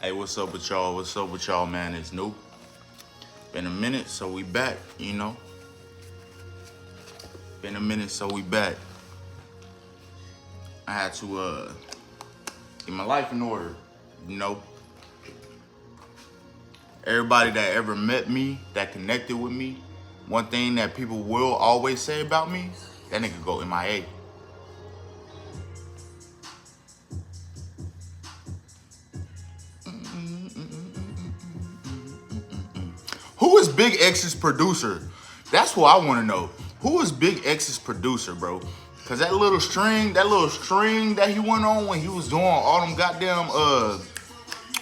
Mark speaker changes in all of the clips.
Speaker 1: Hey, what's up with y'all? What's up with y'all, man? It's new. Been a minute, so we back, you know. Been a minute, so we back. I had to get my life in order, you know. Everybody that ever met me, that connected with me, one thing that people will always say about me, that nigga go MIA. Who is Big X's producer? That's what I want to know. Who is Big X's producer, bro? Cause that little string that he went on when he was doing all them goddamn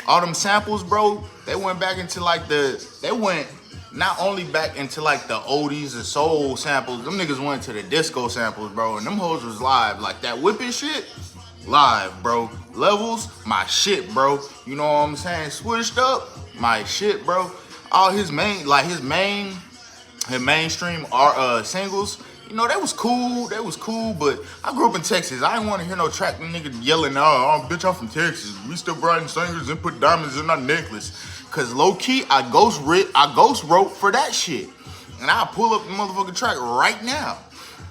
Speaker 1: all them samples, bro. They went back into like they went not only back into like the oldies and soul samples. Them niggas went to the disco samples, bro. And them hoes was live, like that whipping shit. Live, bro. Levels, my shit, bro. You know what I'm saying? Switched up, my shit, bro. All his mainstream singles, you know, that was cool, but I grew up in Texas. I didn't want to hear no track nigga yelling, oh, bitch, I'm from Texas. We still riding singers and put diamonds in our necklace. Cause low key, I ghost wrote for that shit. And I'll pull up the motherfucking track right now.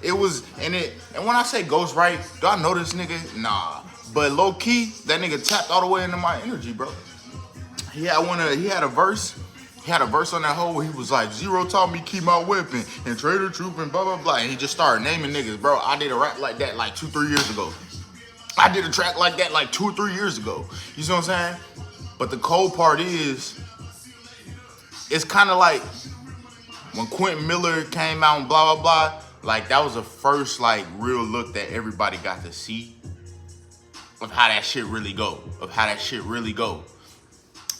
Speaker 1: It was, and when I say ghost write, do I know this nigga? Nah. But low key, that nigga tapped all the way into my energy, bro. He had a verse. He had a verse on that hoe where he was like, Zero taught me keep my weapon and Trader Troop and blah, blah, blah. And he just started naming niggas, bro. I did a rap like that like 2-3 years ago. I did a track like that like 2 or 3 years ago. You see what I'm saying? But the cold part is, it's kind of like when Quentin Miller came out and blah, blah, blah. Like that was the first like real look that everybody got to see of how that shit really go.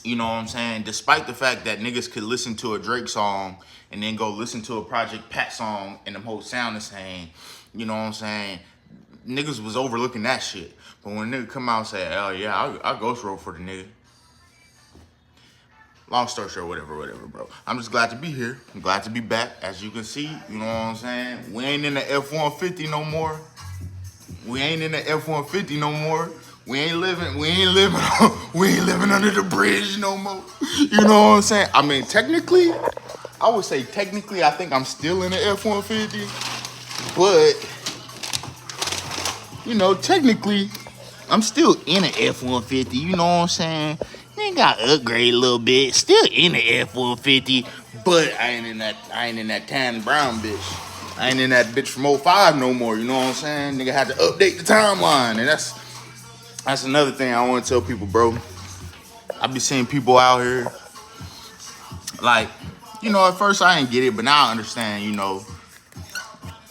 Speaker 1: You know what I'm saying? Despite the fact that niggas could listen to a Drake song and then go listen to a Project Pat song and the whole sound the same, you know what I'm saying? Niggas was overlooking that shit. But when a nigga come out and say, oh yeah, I ghost wrote for the nigga. Long story short, whatever, bro. I'm just glad to be here. I'm glad to be back. As you can see, you know what I'm saying? We ain't in the F-150 no more. We ain't living under the bridge no more. You know what I'm saying? I mean, technically, I think I'm still in the F-150. But, you know, technically, I'm still in the F-150. You know what I'm saying? Then got upgrade a little bit. Still in the F-150. But I ain't in that tan brown bitch. I ain't in that bitch from 05 no more, you know what I'm saying? Nigga had to update the timeline, and that's another thing I want to tell people, bro. I be seeing people out here, like, you know, at first I ain't get it, but now I understand, you know.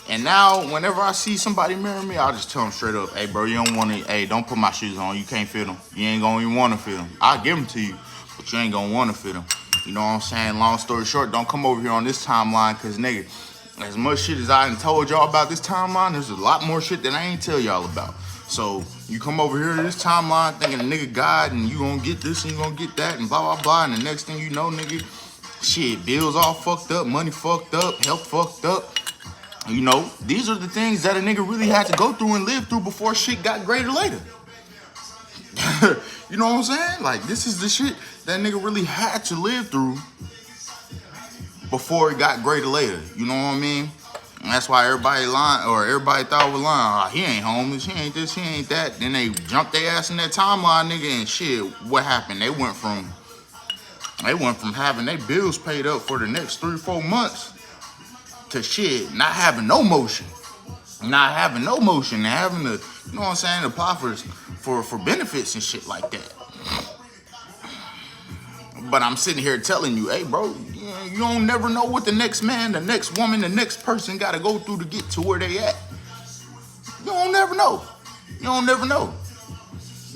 Speaker 1: And now, whenever I see somebody mirror me, I'll just tell them straight up, hey, bro, you don't want to, hey, don't put my shoes on, you can't fit them. You ain't gonna even want to fit them. I'll give them to you, but you ain't gonna want to fit them. You know what I'm saying? Long story short, don't come over here on this timeline, because, nigga, as much shit as I done told y'all about this timeline, there's a lot more shit that I ain't tell y'all about. So you come over here to this timeline thinking a nigga God and you gonna get this and you gonna get that and blah, blah, blah. And the next thing you know, nigga, shit, bills all fucked up, money fucked up, health fucked up. You know, these are the things that a nigga really had to go through and live through before shit got greater later. You know what I'm saying? Like, this is the shit that nigga really had to live through before it got greater later, you know what I mean? And that's why everybody lying, or everybody thought was lying. Oh, he ain't homeless, he ain't this, he ain't that. Then they jumped their ass in that timeline, nigga, and shit, what happened? They went from having their bills paid up for the next 3-4 months to shit, not having no motion. And having to, you know what I'm saying, apply for benefits and shit like that. But I'm sitting here telling you, hey, bro, you don't never know what the next man, the next woman, the next person got to go through to get to where they at. You don't never know. You know what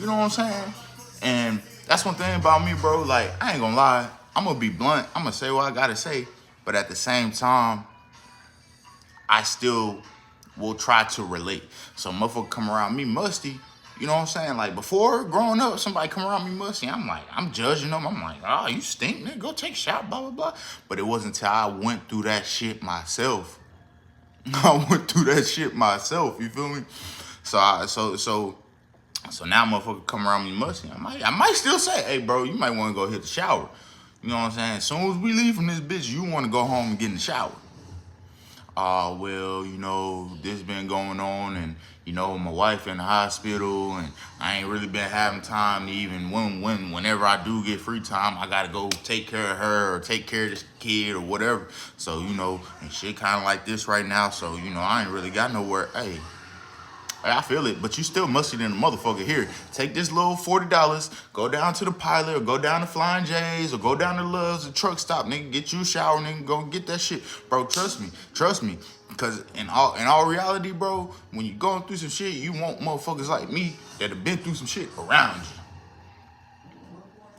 Speaker 1: I'm saying? And that's one thing about me, bro. Like, I ain't gonna lie. I'm gonna be blunt. I'm gonna say what I gotta say. But at the same time, I still will try to relate. So motherfucker come around me musty. You know what I'm saying? Like, before, growing up, somebody come around me musty, I'm judging them. I'm like, oh, you stink, nigga. Go take a shot, blah, blah, blah. But it wasn't until I went through that shit myself. You feel me? So So now motherfucker come around me musty. I might still say, hey bro, you might want to go hit the shower. You know what I'm saying? As soon as we leave from this bitch, you want to go home and get in the shower. Well, you know, this been going on, and you know, my wife in the hospital, and I ain't really been having time to even whenever I do get free time, I gotta go take care of her or take care of this kid or whatever. So, you know, and shit kind of like this right now. So, you know, I ain't really got nowhere. Hey, I feel it, but you still musty than a motherfucker. Here, take this little $40, go down to the Pilot, or go down to Flying J's, or go down to Love's, the truck stop, nigga, get you a shower, nigga, go get that shit. Bro, trust me. Because in all reality, bro, when you going through some shit, you want motherfuckers like me that have been through some shit around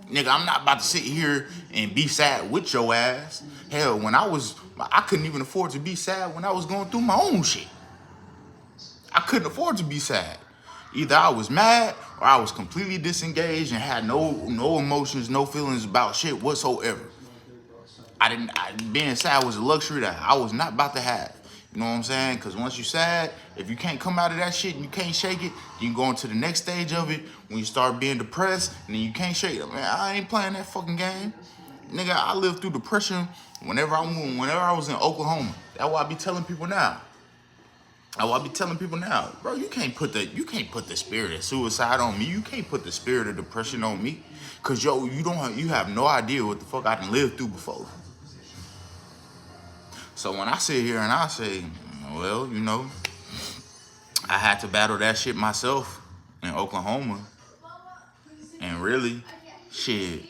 Speaker 1: you. Nigga, I'm not about to sit here and be sad with your ass. Hell, I couldn't even afford to be sad when I was going through my own shit. I couldn't afford to be sad. Either I was mad or I was completely disengaged and had no emotions, no feelings about shit whatsoever. Being sad was a luxury that I was not about to have. You know what I'm saying? Because once you're sad, if you can't come out of that shit and you can't shake it, you can go into the next stage of it when you start being depressed and then you can't shake it. Man, I ain't playing that fucking game. Nigga, I lived through depression whenever I was in Oklahoma. That's why I be telling people now. Bro, you can't put the spirit of suicide on me. You can't put the spirit of depression on me. Cause yo, you have no idea what the fuck I done lived through before. So when I sit here and I say, well, you know, I had to battle that shit myself in Oklahoma. And really, shit,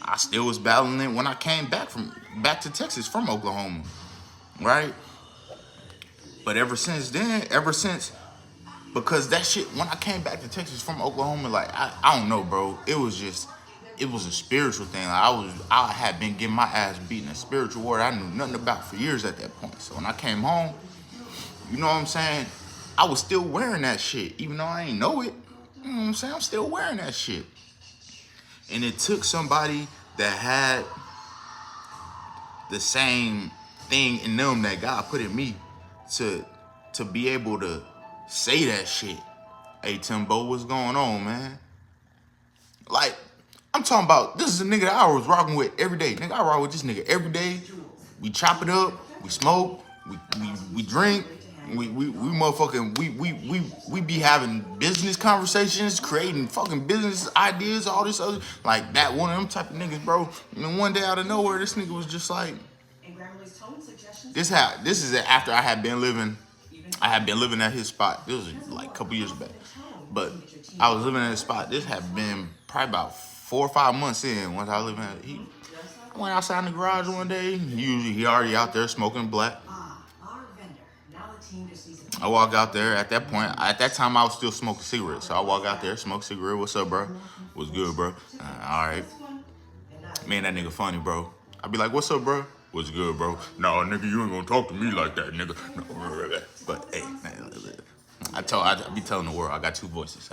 Speaker 1: I still was battling it when I came back to Texas from Oklahoma. Right? But ever since, because that shit, when I came back to Texas from Oklahoma, like, I don't know, bro. It was a spiritual thing. Like, I had been getting my ass beaten in spiritual war I knew nothing about for years at that point. So when I came home, you know what I'm saying? I was still wearing that shit, even though I ain't know it. You know what I'm saying? I'm still wearing that shit. And it took somebody that had the same thing in them that God put in me to be able to say that shit. Hey, Timbo, what's going on, man? Like, I'm talking about, this is a nigga that I was rocking with every day. Nigga, I rock with this nigga every day. We chop it up, we smoke, we drink, we motherfucking, we be having business conversations, creating fucking business ideas, all this other, like that one of them type of niggas, bro. And then one day out of nowhere, this nigga was just like, this is after I had been living at his spot. This was like a couple years back. But I was living at his spot. This had been probably about 4 or 5 months in. Once I was living at I went outside in the garage one day. He already out there smoking black. I walk out there. At that time I was still smoking cigarettes. So I walk out there, smoke cigarette. What's up, bro? What's good, bro? All right. Man, that nigga funny, bro. I be like, what's up, bro? What's good, bro? No, nigga, you ain't gonna talk to me like that, nigga. No. But hey, I be telling the world I got two voices.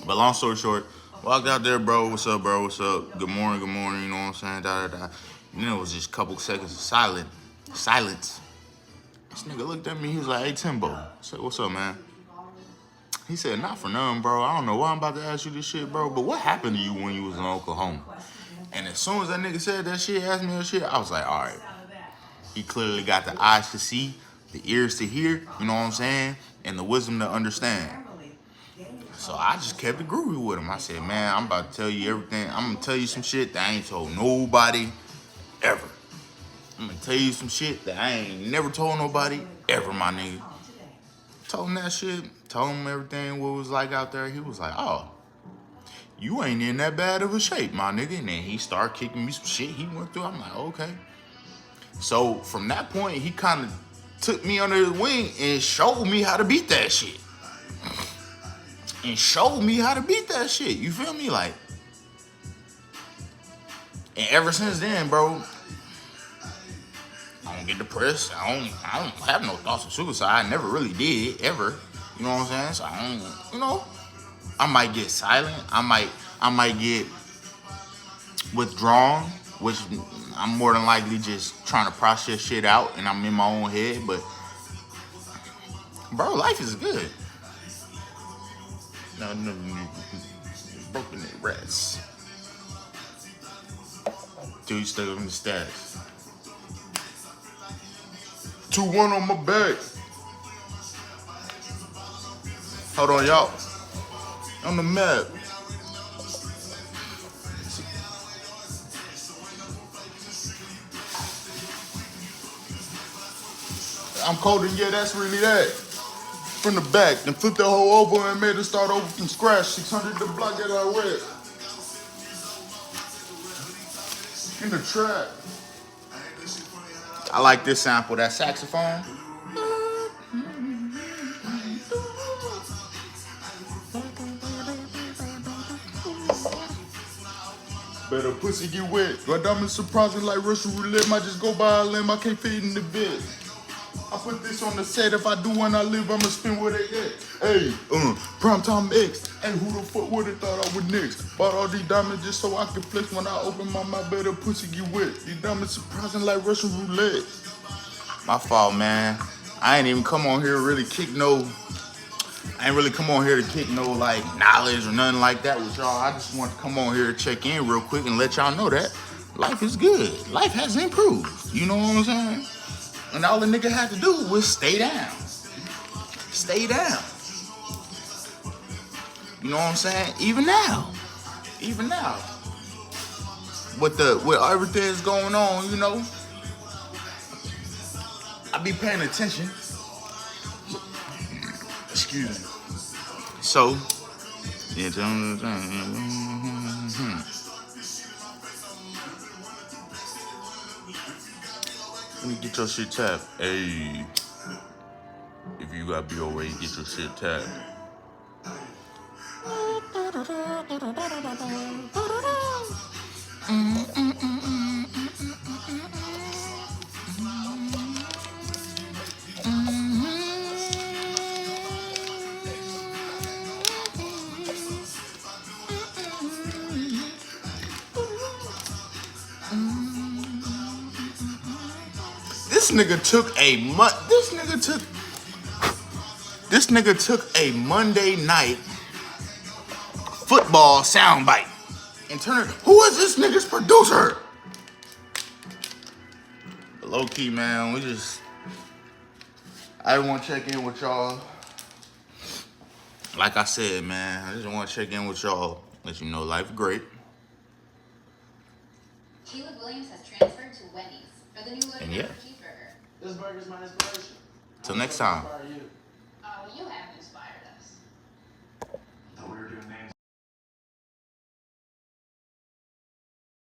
Speaker 1: But long story short, walked out there, bro. What's up, bro? What's up? Good morning. You know what I'm saying? And then it was just a couple seconds of silence. This nigga looked at me. He was like, "Hey, Timbo." I said, "What's up, man?" He said, "Not for nothing, bro. I don't know why I'm about to ask you this shit, bro. But what happened to you when you was in Oklahoma?" And as soon as that nigga said that shit, asked me that shit, I was like, all right. He clearly got the eyes to see, the ears to hear, you know what I'm saying? And the wisdom to understand. So I just kept it groovy with him. I said, man, I'm about to tell you everything. I'm going to tell you some shit that I ain't told nobody ever. I'm going to tell you some shit that I ain't never told nobody ever, my nigga. Told him that shit. Told him everything what it was like out there. He was like, oh, you ain't in that bad of a shape, my nigga. And then he started kicking me some shit he went through. I'm like, okay. So from that point, he kind of took me under his wing and showed me how to beat that shit. You feel me? Like, and ever since then, bro, I don't get depressed. I don't have no thoughts of suicide. I never really did, ever. You know what I'm saying? So I don't, you know. I might get silent. I might get withdrawn, which I'm more than likely just trying to process shit out and I'm in my own head. But bro, life is good. No, broken it rats. Dude, you stuck on the stats. 2-1 on my back. Hold on, y'all. On the map. I'm cold, and yeah, that's really that. From the back, then flipped the whole over and made it start over from scratch. 600 the block that I read. In the trap. I like this sample, that saxophone. Better pussy get wet. Goddamn, it's surprising like Russian roulette. Might just go by a limb, I can't fit in the bed. I put this on the set. If I do when I live, I'ma spin where they at. Hey, primetime X. Hey, who the fuck would've thought I would next? Bought all these diamonds just so I could flex when I open my mouth. Better pussy get wet. These diamonds surprising like Russian roulette. My fault, man. I ain't even come on here to really kick no. I ain't really come on here to kick no like knowledge or nothing like that with y'all. I just want to come on here to check in real quick and let y'all know that life is good. Life has improved. You know what I'm saying? And all the nigga had to do was stay down. Stay down. You know what I'm saying? Even now. Even now. With everything's going on, you know. I be paying attention. Excuse me. So, yeah, let me get your shit tapped. Hey, if you got BOA, get your shit tapped. This nigga took a Monday night football soundbite and turned it. Who is this nigga's producer? Low key, man. I want to check in with y'all. Like I said, man, I just want to check in with y'all. Let you know life great.
Speaker 2: Caleb Williams has transferred to Wendy's for the new look cheeseburger.
Speaker 3: This burger's my inspiration.
Speaker 1: Till next time.
Speaker 2: You have inspired us.
Speaker 3: Thought we were doing names.